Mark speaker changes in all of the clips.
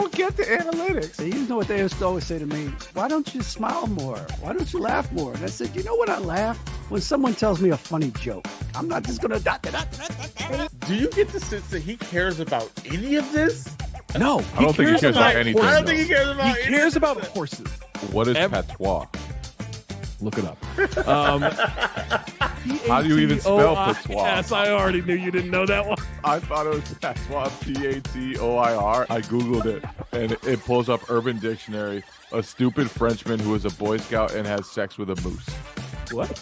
Speaker 1: don't get the analytics.
Speaker 2: So you know what they used to always say to me? Why don't you smile more? Why don't you laugh more? And I said, you know what I laugh? When someone tells me a funny joke. I'm not just going to...
Speaker 1: Do you get the sense that he cares about any of this?
Speaker 3: No.
Speaker 4: I don't think he cares about anything.
Speaker 1: I don't think he cares about
Speaker 3: He cares about horses.
Speaker 4: What is patois?
Speaker 3: Look it up.
Speaker 4: How do you even spell patois?
Speaker 3: Yes, I already knew you didn't know that one.
Speaker 4: I thought it was patois, P-A-T-O-I-R. I Googled it, and it pulls up Urban Dictionary. A stupid Frenchman who is a Boy Scout and has sex with a moose.
Speaker 3: What?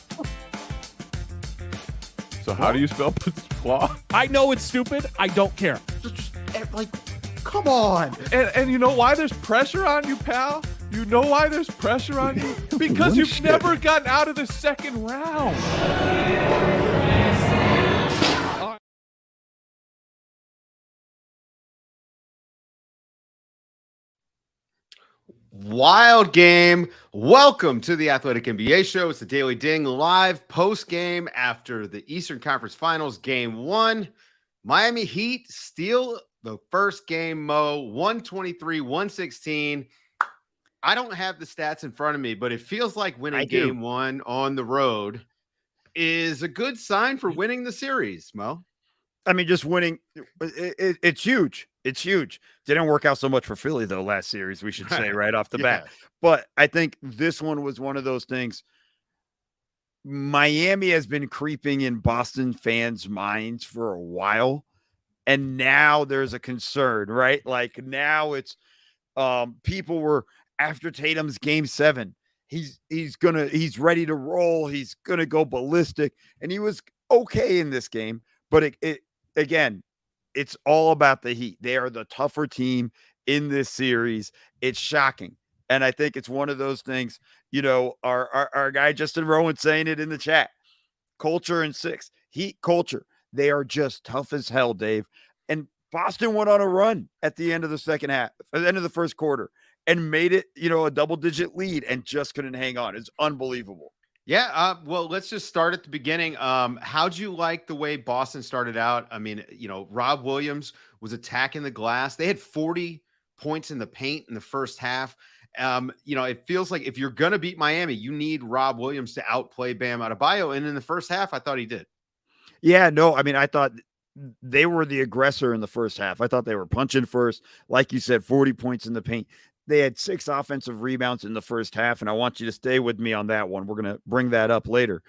Speaker 4: So how do you spell patois?
Speaker 3: I know it's stupid. I don't care.
Speaker 1: Just like, come on.
Speaker 4: And you know why there's pressure on you, pal? You know why there's pressure on you? Because you've never gotten out of the second round.
Speaker 5: Wild game. Welcome to the Athletic NBA show. It's the Daily Ding live post game after the Eastern Conference Finals game 1. Miami Heat steal the first game, Mo, 123-116. I don't have the stats in front of me, but it feels like winning game 1 on the road is a good sign for winning the series, Mo.
Speaker 6: I mean, just winning, it's huge. It's huge. Didn't work out so much for Philly, though, last series, we should say right off the bat. But I think this one was one of those things. Miami has been creeping in Boston fans' minds for a while, and now there's a concern, right? Like now it's people were after Tatum's game 7. He's ready to roll. He's gonna go ballistic, and he was okay in this game. But again, it's all about the Heat. They are the tougher team in this series. It's shocking. And I think it's one of those things, you know, our guy Justin Rowan saying it in the chat. Culture and 6. Heat culture. They are just tough as hell, Dave. And Boston went on a run at the end of the second half, at the end of the first quarter, and made it, you know, a double-digit lead and just couldn't hang on. It's unbelievable.
Speaker 5: Yeah, well, let's just start at the beginning. How'd you like the way Boston started out? I mean, you know, Rob Williams was attacking the glass. They had 40 points in the paint in the first half. You know, it feels like if you're going to beat Miami, you need Rob Williams to outplay Bam Adebayo. And in the first half, I thought he did.
Speaker 6: Yeah, no, I mean, I thought they were the aggressor in the first half. I thought they were punching first. Like you said, 40 points in the paint. They had 6 offensive rebounds in the first half, and I want you to stay with me on that one. We're going to bring that up later.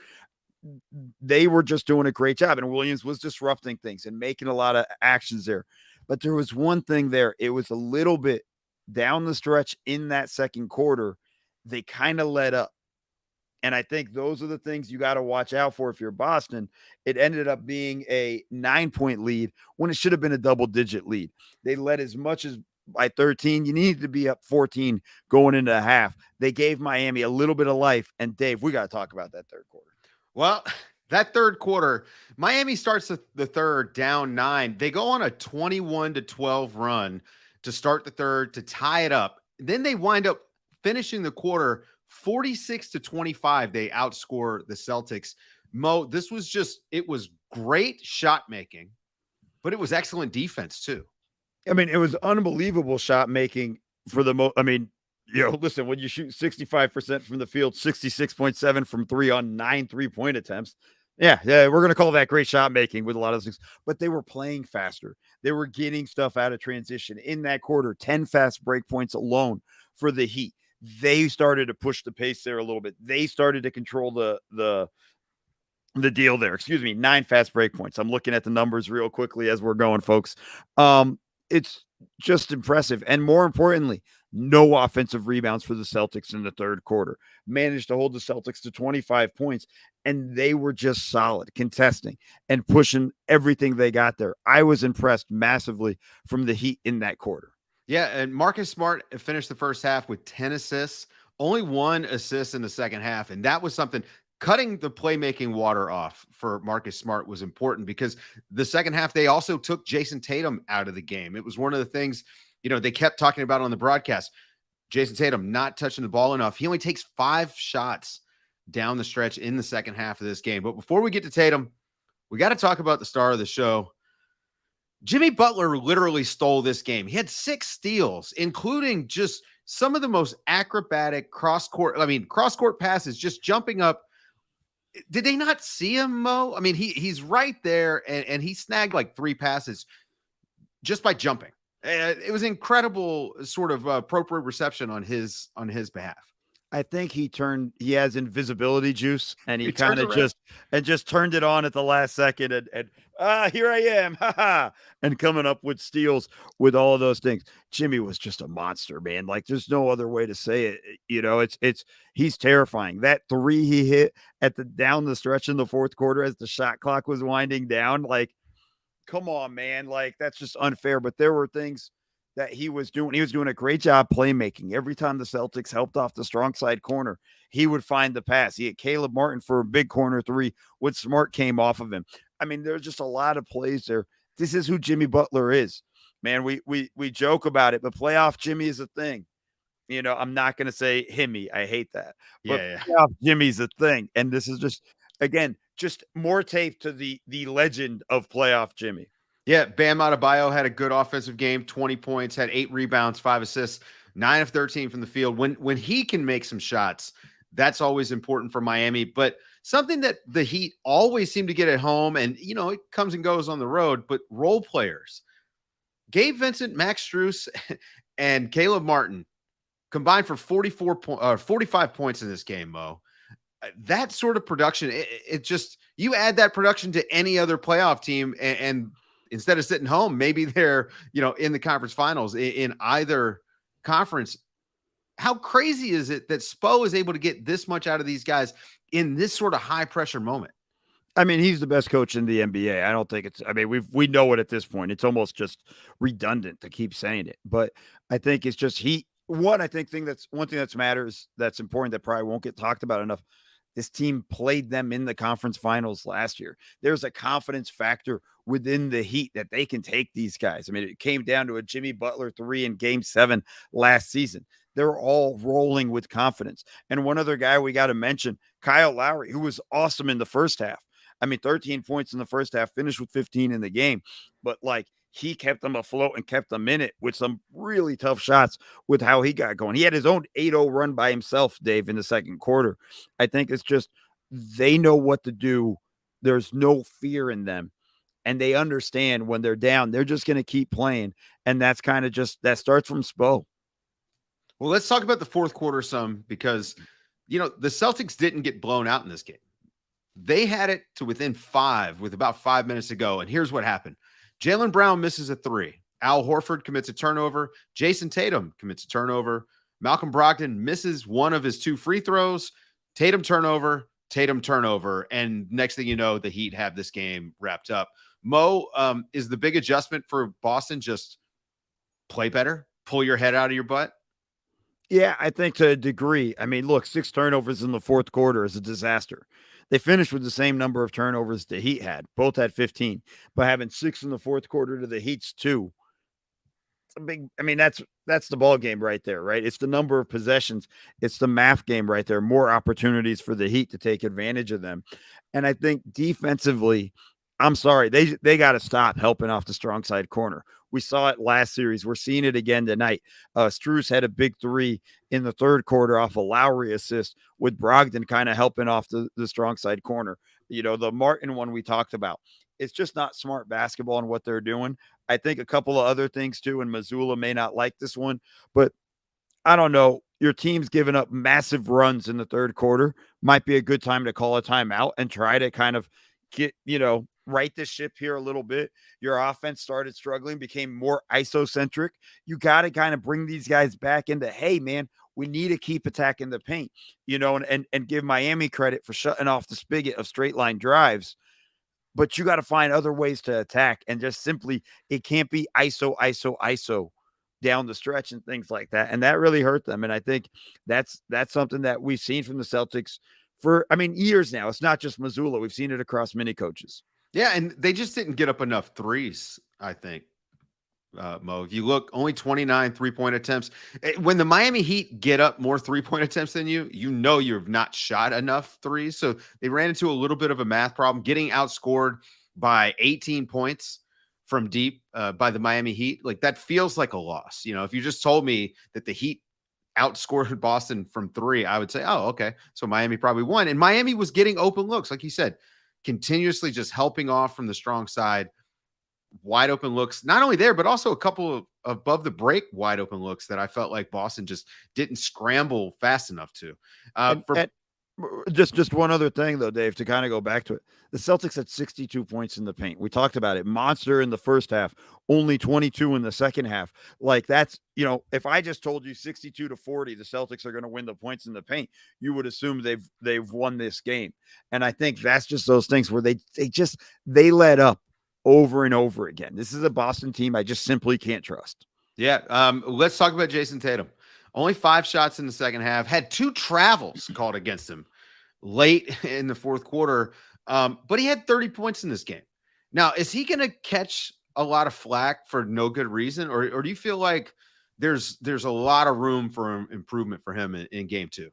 Speaker 6: They were just doing a great job, and Williams was disrupting things and making a lot of actions there. But there was one thing there. It was a little bit down the stretch in that second quarter. They kind of let up. And I think those are the things you got to watch out for if you're Boston. It ended up being a 9-point lead when it should have been a double-digit lead. They led as much as by 13. You needed to be up 14 going into a half. They gave Miami a little bit of life. And Dave, we got to talk about that third quarter.
Speaker 5: Well, that third quarter, Miami starts the third down 9. They go on a 21-12 run to start the third to tie it up. Then they wind up finishing the quarter 46-25. They outscore the Celtics. Mo, this was it was great shot making, but it was excellent defense too.
Speaker 6: I mean, it was unbelievable shot making for the I mean, you know, listen, when you shoot 65% from the field, 66.7 from 3 on 9 3-point attempts. Yeah, we're going to call that great shot making with a lot of things, but they were playing faster. They were getting stuff out of transition in that quarter, 10 fast break points alone for the Heat. They started to push the pace there a little bit. They started to control the deal there. 9 fast break points. I'm looking at the numbers real quickly as we're going, folks. It's just impressive. And more importantly, no offensive rebounds for the Celtics in the third quarter. Managed to hold the Celtics to 25 points, and they were just solid, contesting and pushing everything they got there. I was impressed massively from the Heat in that quarter.
Speaker 5: Yeah, and Marcus Smart finished the first half with 10 assists, only 1 assist in the second half, and that was something. Cutting the playmaking water off for Marcus Smart was important because the second half, they also took Jayson Tatum out of the game. It was one of the things, you know, they kept talking about on the broadcast. Jayson Tatum not touching the ball enough. He only takes 5 shots down the stretch in the second half of this game. But before we get to Tatum, we got to talk about the star of the show, Jimmy Butler literally stole this game. He had 6 steals, including just some of the most acrobatic cross-court passes, just jumping up. Did they not see him, Mo? I mean, he's right there, and he snagged like 3 passes just by jumping. It was incredible sort of appropriate reception on his behalf.
Speaker 6: I think he has invisibility juice, and he
Speaker 5: turns
Speaker 6: kind of
Speaker 5: around.
Speaker 6: just turned it on at the last second, and here I am, and coming up with steals with all of those things. Jimmy was just a monster, man. Like, there's no other way to say it. You know, he's terrifying. That 3 he hit down the stretch in the fourth quarter as the shot clock was winding down, like, come on, man. Like, that's just unfair. But there were things that he was doing. He was doing a great job playmaking. Every time the Celtics helped off the strong side corner, he would find the pass. He had Caleb Martin for a big corner 3 when Smart came off of him. I mean, there's just a lot of plays there. This is who Jimmy Butler is, man. We joke about it, but playoff Jimmy is a thing. You know, I'm not going to say himmy. I hate that. But playoff Jimmy's a thing. And this is just, again, just more tape to the legend of playoff Jimmy.
Speaker 5: Yeah, Bam Adebayo had a good offensive game, 20 points, had 8 rebounds, 5 assists, 9 of 13 from the field. When he can make some shots, that's always important for Miami. But something that the Heat always seem to get at home, and, you know, it comes and goes on the road, but role players. Gabe Vincent, Max Strus, and Caleb Martin combined for 45 points in this game, Mo. That sort of production, it just, you add that production to any other playoff team, and instead of sitting home, maybe they're, you know, in the conference finals in either conference. How crazy is it that Spo is able to get this much out of these guys in this sort of high pressure moment?
Speaker 6: I mean, he's the best coach in the NBA. I don't think we know it at this point. It's almost just redundant to keep saying it, but I think it's just one thing that's matters, that's important, that probably won't get talked about enough. This team played them in the conference finals last year. There's a confidence factor within the Heat that they can take these guys. I mean, it came down to a Jimmy Butler 3 in Game 7 last season. They're all rolling with confidence. And one other guy we got to mention, Kyle Lowry, who was awesome in the first half. I mean, 13 points in the first half, finished with 15 in the game. But, like, he kept them afloat and kept them in it with some really tough shots with how he got going. He had his own 8-0 run by himself, Dave, in the second quarter. I think it's just they know what to do. There's no fear in them. And they understand when they're down, they're just going to keep playing. And that's kind of just, that starts from Spo.
Speaker 5: Well, let's talk about the fourth quarter some, because, you know, the Celtics didn't get blown out in this game. They had it to within 5 with about 5 minutes to go. And here's what happened. Jaylen Brown misses a 3. Al Horford commits a turnover. Jayson Tatum commits a turnover. Malcolm Brogdon misses one of his 2 free throws. Tatum turnover. And next thing you know, the Heat have this game wrapped up. Mo, is the big adjustment for Boston just play better, pull your head out of your butt?
Speaker 6: Yeah, I think to a degree. I mean, look, 6 turnovers in the fourth quarter is a disaster. They finished with the same number of turnovers the Heat had. Both had 15, but having 6 in the fourth quarter to the Heat's 2. It's a big, I mean, that's the ball game right there, right? It's the number of possessions. It's the math game right there. More opportunities for the Heat to take advantage of them. And I think defensively, I'm sorry, they got to stop helping off the strong side corner. We saw it last series. We're seeing it again tonight. Strus had a big 3 in the third quarter off a Lowry assist, with Brogdon kind of helping off the strong side corner. You know, the Martin one we talked about. It's just not smart basketball in what they're doing. I think a couple of other things too, and Mazzulla may not like this one, but I don't know. Your team's giving up massive runs in the third quarter. Might be a good time to call a timeout and try to kind of get, you know, right the ship here a little bit. Your offense started struggling, became more isocentric. You got to kind of bring these guys back into, hey, man, we need to keep attacking the paint, you know, and give Miami credit for shutting off the spigot of straight line drives. But you got to find other ways to attack, and just simply, it can't be ISO down the stretch and things like that. And that really hurt them. And I think that's something that we've seen from the Celtics for, I mean, years now. It's not just Mazzulla. We've seen it across many coaches.
Speaker 5: Yeah, and they just didn't get up enough threes, I think, Mo. If you look, only 29 3-point attempts. When the Miami Heat get up more 3-point attempts than you, you know you've not shot enough threes. So they ran into a little bit of a math problem, getting outscored by 18 points from deep by the Miami Heat, like that feels like a loss. You know, if you just told me that the Heat outscored Boston from 3, I would say, oh, okay. So Miami probably won. And Miami was getting open looks, like you said, continuously just helping off from the strong side. Wide open looks, not only there, but also a couple of above the break wide open looks that I felt like Boston just didn't scramble fast enough to.
Speaker 6: Just one other thing, though, Dave, to kind of go back to it. The Celtics had 62 points in the paint. We talked about it. Monster in the first half, only 22 in the second half. Like that's, you know, if I just told you 62-40, the Celtics are going to win the points in the paint, you would assume they've won this game. And I think that's just those things where they let up over and over again. This is a Boston team I just simply can't trust.
Speaker 5: Yeah. Let's talk about Jayson Tatum. Only 5 shots in the second half, had 2 travels called against him late in the fourth quarter. But he had 30 points in this game. Now, is he going to catch a lot of flack for no good reason? Or do you feel like there's a lot of room for improvement for him in game 2?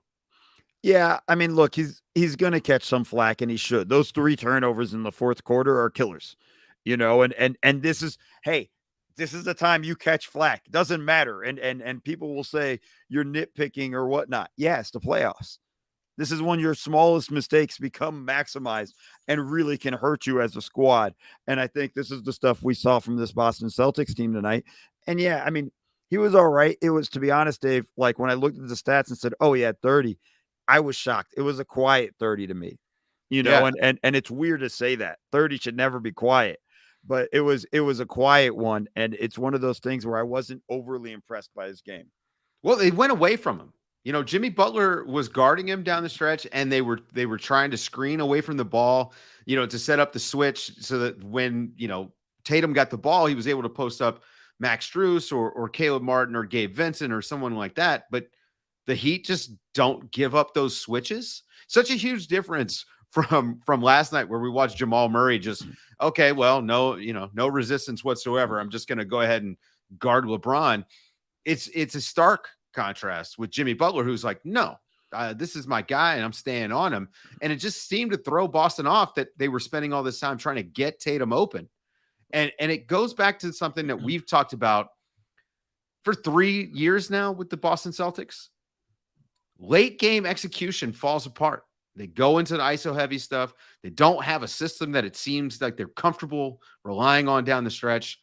Speaker 6: Yeah, I mean, look, he's going to catch some flack, and he should. Those 3 turnovers in the fourth quarter are killers. You know, and this is, hey, this is the time you catch flack. Doesn't matter. And people will say you're nitpicking or whatnot. Yes, the playoffs. This is when your smallest mistakes become maximized and really can hurt you as a squad. And I think this is the stuff we saw from this Boston Celtics team tonight. And yeah, I mean, he was all right. It was, to be honest, Dave, like when I looked at the stats and said, oh, he had 30, I was shocked. It was a quiet 30 to me, you know,
Speaker 5: Yeah.
Speaker 6: and it's weird to say that 30 should never be quiet. But it was a quiet one, and it's one of those things where I wasn't overly impressed by his game.
Speaker 5: Well, they went away from him. You know, Jimmy Butler was guarding him down the stretch, and they were trying to screen away from the ball, you know, to set up the switch so that when, you know, Tatum got the ball, he was able to post up Max Strus or Caleb Martin or Gabe Vincent or someone like that. But the Heat just don't give up those switches. Such a huge difference from last night where we watched Jamal Murray just, okay, well, no resistance whatsoever. I'm just going to go ahead and guard LeBron. It's a stark contrast with Jimmy Butler, who's like, no, this is my guy and I'm staying on him. And it just seemed to throw Boston off that they were spending all this time trying to get Tatum open. And it goes back to something that we've talked about for 3 years now with the Boston Celtics. Late game execution falls apart. They go into the ISO heavy stuff. They don't have a system that it seems like they're comfortable relying on down the stretch.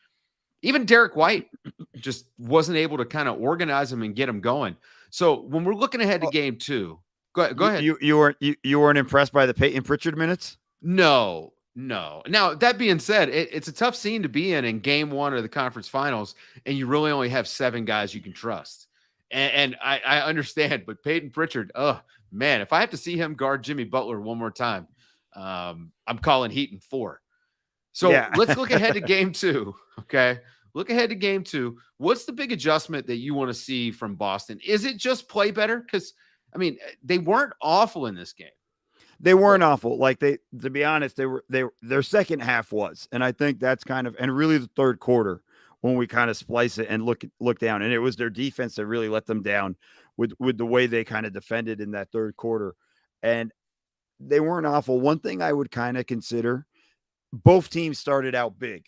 Speaker 5: Even Derek White just wasn't able to kind of organize them and get them going. So when we're looking ahead to game 2, go ahead.
Speaker 6: You weren't impressed by the Peyton Pritchard minutes?
Speaker 5: No. Now, that being said, it's a tough scene to be in game 1 of the conference finals, and you really only have 7 guys you can trust. And I understand, but Peyton Pritchard, oh, man, if I have to see him guard Jimmy Butler one more time, I'm calling Heat in 4. So let's look ahead to game 2, okay? Look ahead to game 2. What's the big adjustment that you want to see from Boston? Is it just play better? Because, I mean, they weren't awful in this game.
Speaker 6: They weren't awful. Like to be honest, their second half was, and I think that's kind of, and really the third quarter when we kind of splice it and look down, and it was their defense that really let them down with the way they kind of defended in that third quarter, and they weren't awful. One thing I would kind of consider, both teams started out big,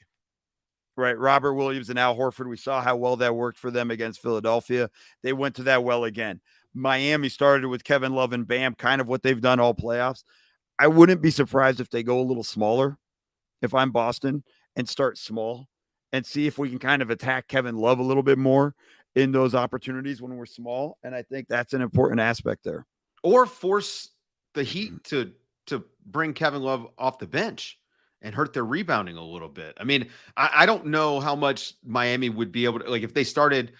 Speaker 6: right? Robert Williams and Al Horford. We saw how well that worked for them against Philadelphia. They went to that well again. Miami started with Kevin Love and Bam, kind of what they've done all playoffs. I wouldn't be surprised if they go a little smaller if I'm Boston and start small and see if we can kind of attack Kevin Love a little bit more in those opportunities when we're small. And I think that's an important aspect there.
Speaker 5: Or force the Heat to bring Kevin Love off the bench and hurt their rebounding a little bit. I mean, I don't know how much Miami would be able to, like, if they started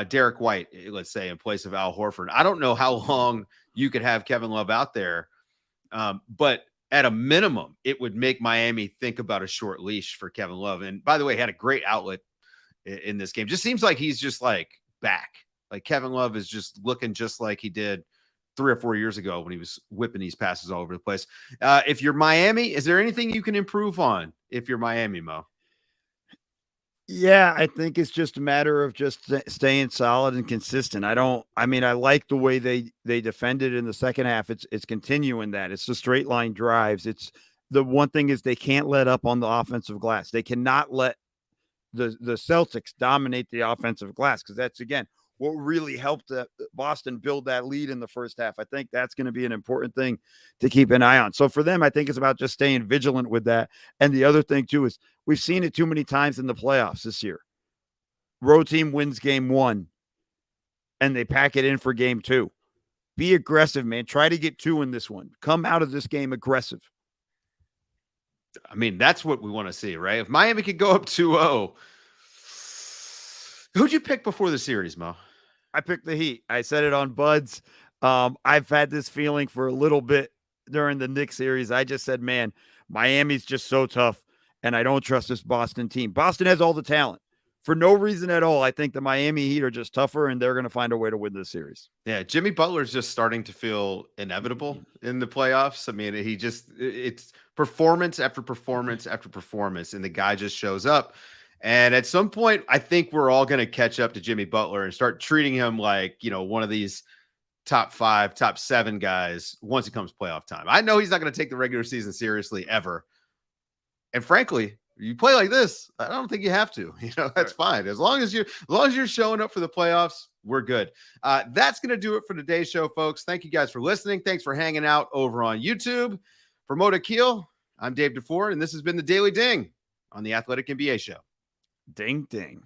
Speaker 5: Derek White, let's say, in place of Al Horford. I don't know how long you could have Kevin Love out there, but at a minimum, it would make Miami think about a short leash for Kevin Love. And by the way, had a great outlet in this game. Just seems like he's just like back. Like Kevin Love is just looking just like he did 3 or 4 years ago when he was whipping these passes all over the place. If you're Miami, is there anything you can improve on if you're Miami, Mo?
Speaker 6: Yeah, I think it's just a matter of just staying solid and consistent. I like the way they defended in the second half. It's continuing that. It's the straight line drives. It's the one thing is they can't let up on the offensive glass. They cannot let the Celtics dominate the offensive glass, because that's, again, what really helped Boston build that lead in the first half. I think that's going to be an important thing to keep an eye on. So for them, I think it's about just staying vigilant with that. And the other thing, too, is we've seen it too many times in the playoffs this year. Road team wins game 1, and they pack it in for game 2. Be aggressive, man. Try to get 2 in this one. Come out of this game aggressive.
Speaker 5: I mean, that's what we want to see, right? If Miami could go up 2-0, who'd you pick before the series, Mo?
Speaker 6: I picked the Heat. I said it on Buds. I've had this feeling for a little bit during the Knicks series. I just said, man, Miami's just so tough, and I don't trust this Boston team. Boston has all the talent. For no reason at all, I think the Miami Heat are just tougher, and they're going to find a way to win this series.
Speaker 5: Yeah, Jimmy Butler's just starting to feel inevitable in the playoffs. I mean, it's performance after performance after performance, and the guy just shows up. And at some point, I think we're all going to catch up to Jimmy Butler and start treating him like, one of these top 5, top 7 guys once it comes playoff time. I know he's not going to take the regular season seriously ever. And frankly, you play like this, I don't think you have to. That's fine. As long as you're showing up for the playoffs, we're good. That's going to do it for today's show, folks. Thank you guys for listening. Thanks for hanging out over on YouTube. For Mo Dakhil, I'm Dave DuFour, and this has been the Daily Ding on the Athletic NBA Show.
Speaker 6: Ding, ding.